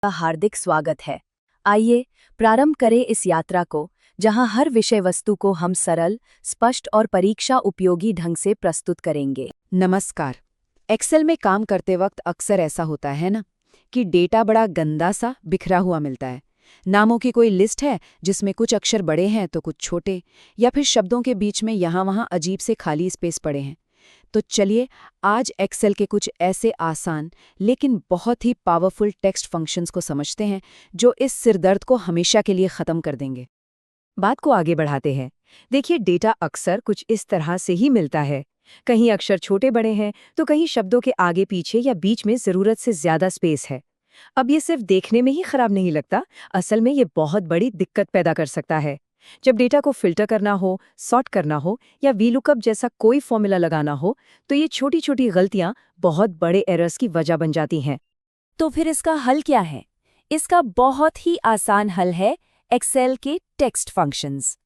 का हार्दिक स्वागत है। आइए प्रारंभ करें इस यात्रा को, जहां हर विषय वस्तु को हम सरल, स्पष्ट और परीक्षा उपयोगी ढंग से प्रस्तुत करेंगे। नमस्कार। एक्सेल में काम करते वक्त अक्सर ऐसा होता है ना कि डेटा बड़ा गंदा सा बिखरा हुआ मिलता है। नामों की कोई लिस्ट है जिसमें कुछ अक्षर बड़े हैं तो कुछ छोटे, या फिर शब्दों के बीच में यहाँ-वहाँ अजीब से खाली स्पेस पड़े हैं। तो चलिए आज एक्सेल के कुछ ऐसे आसान लेकिन बहुत ही पावरफुल टेक्स्ट फंक्शंस को समझते हैं जो इस सिरदर्द को हमेशा के लिए ख़त्म कर देंगे। बात को आगे बढ़ाते हैं। देखिए, डेटा अक्सर कुछ इस तरह से ही मिलता है। कहीं अक्षर छोटे बड़े हैं तो कहीं शब्दों के आगे पीछे या बीच में ज़रूरत से ज़्यादा स्पेस है। अब ये सिर्फ देखने में ही खराब नहीं लगता, असल में ये बहुत बड़ी दिक्कत पैदा कर सकता है। जब डेटा को फिल्टर करना हो, सॉर्ट करना हो या वीलुकअप जैसा कोई फॉर्मूला लगाना हो, तो ये छोटी छोटी गलतियां बहुत बड़े एरर्स की वजह बन जाती हैं। तो फिर इसका हल क्या है? इसका बहुत ही आसान हल है एक्सेल के टेक्स्ट फंक्शंस।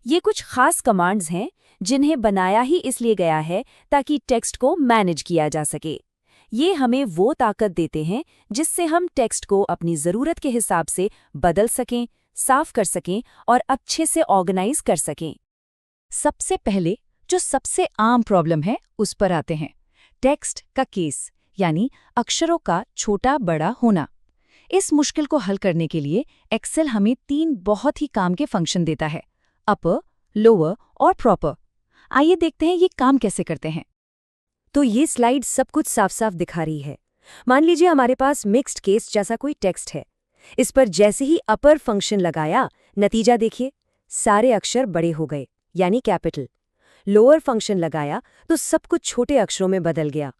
ये कुछ खास कमांड्स हैं जिन्हें बनाया ही इसलिए गया है ताकि टेक्स्ट को मैनेज किया जा सके। ये हमें वो ताकत देते हैं जिससे हम टेक्स्ट को अपनी ज़रूरत के हिसाब से बदल सकें, साफ कर सकें और अच्छे से ऑर्गेनाइज कर सकें। सबसे पहले जो सबसे आम प्रॉब्लम है उस पर आते हैं, टेक्स्ट का केस, यानी अक्षरों का छोटा बड़ा होना। इस मुश्किल को हल करने के लिए एक्सेल हमें 3 बहुत ही काम के फंक्शन देता है, अपर, लोअर और प्रॉपर। आइए देखते हैं ये काम कैसे करते हैं। तो ये स्लाइड सब कुछ साफ साफ दिखा रही है। मान लीजिए हमारे पास मिक्स्ड केस जैसा कोई टेक्स्ट है। इस पर जैसे ही अपर फंक्शन लगाया, नतीजा देखिए, सारे अक्षर बड़े हो गए, यानी कैपिटल। लोअर फंक्शन लगाया तो सब कुछ छोटे अक्षरों में बदल गया।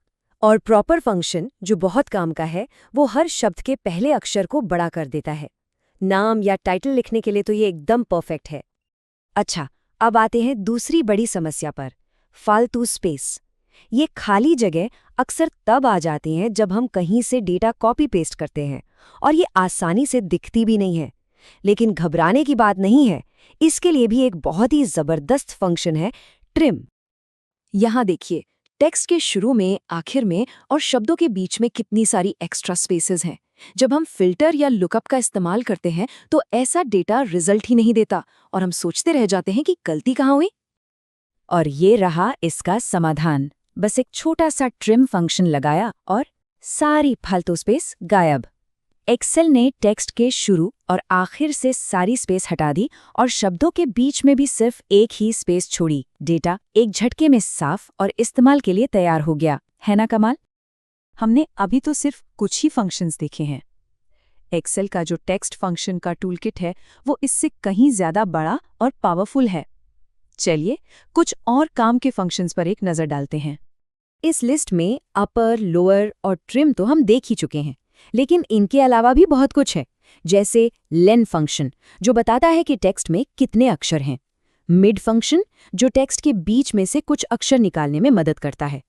और प्रॉपर फंक्शन, जो बहुत काम का है, वो हर शब्द के पहले अक्षर को बड़ा कर देता है। नाम या टाइटल लिखने के लिए तो ये एकदम परफेक्ट है। अच्छा, अब आते हैं दूसरी बड़ी समस्या पर, फालतू स्पेस। ये खाली जगह अक्सर तब आ जाती हैं जब हम कहीं से डेटा कॉपी पेस्ट करते हैं और ये आसानी से दिखती भी नहीं है। लेकिन घबराने की बात नहीं है, इसके लिए भी एक बहुत ही ज़बरदस्त फंक्शन है, ट्रिम। यहाँ देखिए, टेक्स्ट के शुरू में, आखिर में और शब्दों के बीच में कितनी सारी एक्स्ट्रा स्पेसेस हैं। जब हम फिल्टर या लुकअप का इस्तेमाल करते हैं तो ऐसा डेटा रिजल्ट ही नहीं देता और हम सोचते रह जाते हैं कि गलती कहाँ हुई। और ये रहा इसका समाधान। बस एक छोटा सा ट्रिम फंक्शन लगाया और सारी फालतू स्पेस गायब। एक्सेल ने टेक्स्ट के शुरू और आखिर से सारी स्पेस हटा दी और शब्दों के बीच में भी सिर्फ एक ही स्पेस छोड़ी। डेटा एक झटके में साफ और इस्तेमाल के लिए तैयार हो गया, है ना कमाल? हमने अभी तो सिर्फ कुछ ही फंक्शंस देखे हैं। एक्सेल का जो टेक्स्ट फंक्शन का टूलकिट है वो इससे कहीं ज्यादा बड़ा और पावरफुल है। चलिए कुछ और काम के फंक्शंस पर एक नज़र डालते हैं। इस लिस्ट में अपर, लोअर और ट्रिम तो हम देख ही चुके हैं, लेकिन इनके अलावा भी बहुत कुछ है, जैसे लेन फंक्शन, जो बताता है कि टेक्स्ट में कितने अक्षर हैं। मिड फंक्शन, जो टेक्स्ट के बीच में से कुछ अक्षर निकालने में मदद करता है।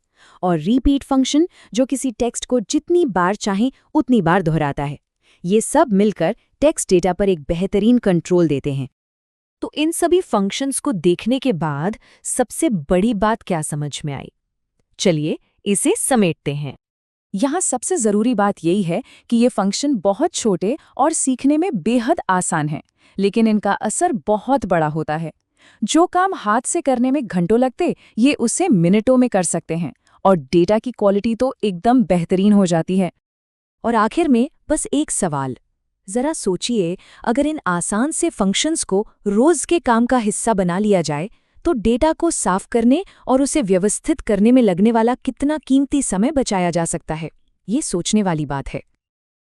और रिपीट फंक्शन, जो किसी टेक्स्ट को जितनी बार चाहें उतनी बार दोहराता है। ये सब मिलकर टेक्स्ट डेटा पर एक बेहतरीन कंट्रोल देते हैं। तो इन सभी फंक्शंस को देखने के बाद सबसे बड़ी बात क्या समझ में आई? चलिए इसे समेटते हैं। यहाँ सबसे ज़रूरी बात यही है कि ये फंक्शन बहुत छोटे और सीखने में बेहद आसान हैं, लेकिन इनका असर बहुत बड़ा होता है। जो काम हाथ से करने में घंटों लगते, ये उसे मिनटों में कर सकते हैं और डेटा की क्वालिटी तो एकदम बेहतरीन हो जाती है। और आखिर में बस एक सवाल, जरा सोचिए, अगर इन आसान से फंक्शंस को रोज के काम का हिस्सा बना लिया जाए तो डेटा को साफ करने और उसे व्यवस्थित करने में लगने वाला कितना कीमती समय बचाया जा सकता है। ये सोचने वाली बात है।